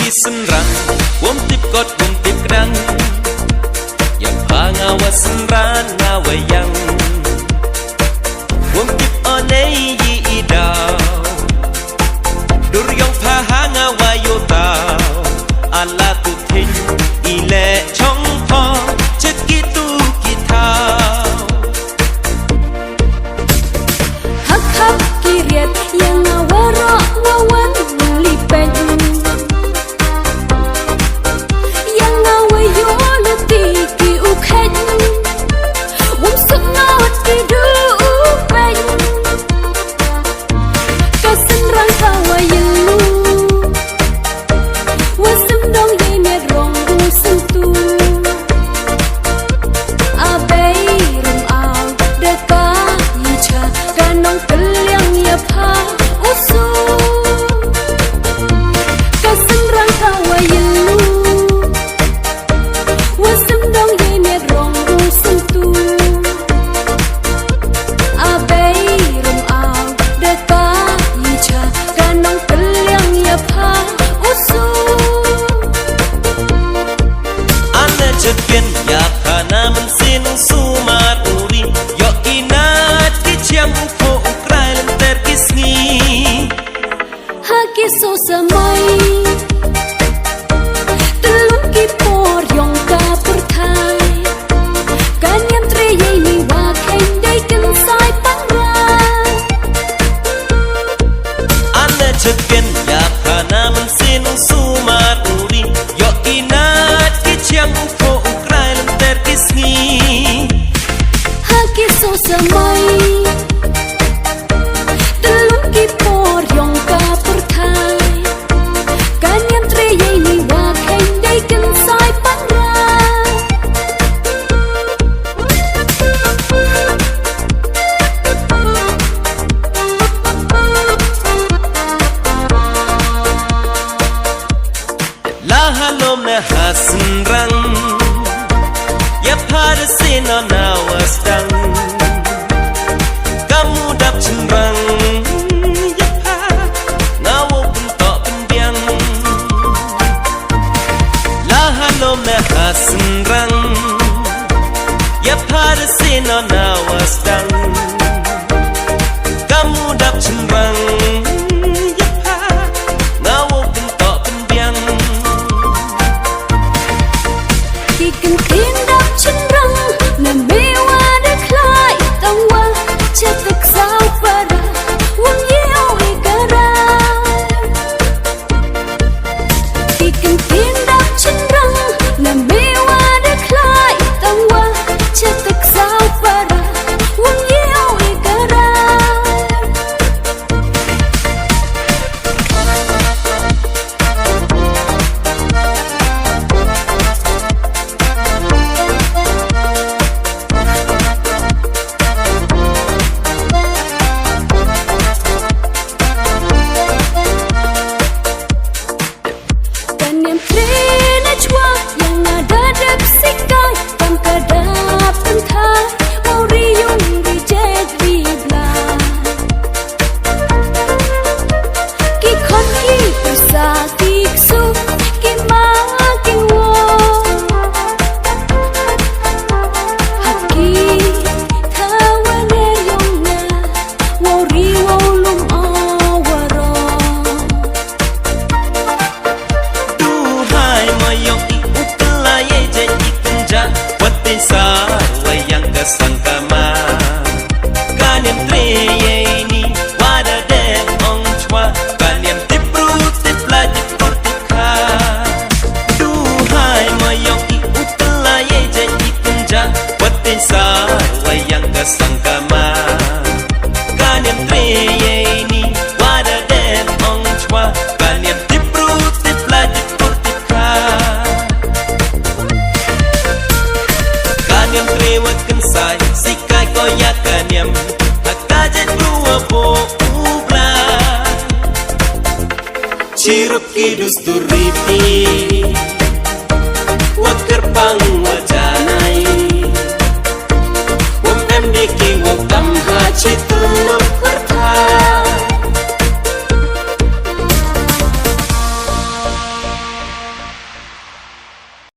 Senrang, wom tip kot wom tip kedang, yang pangawa senran ngawayang, wom tip onei yi idau, duryong pahanga wayotau, ala tutin ile chong po, cekitu kitau. Hak hak kiriet yang ngawarok ngawan lipeng. Cepian ya kana mensin sumaturi yo inat kiciam ko ukrai lenter kisni haki so samai telung ki por yong ka perthai kanyam tre ye ni wa khen dai ken sai pangra ane cepian ya kana mensin sumaturi yo inat kiciam haki so samai telung ki por yong ka perthai กันเตรวักกันสายสิกายก็อยากกันยำหักกาจะรู้ว่าโบอูบลาCiruk kidus turipi Wakar pang wajanai Wom em diking wom tam hachit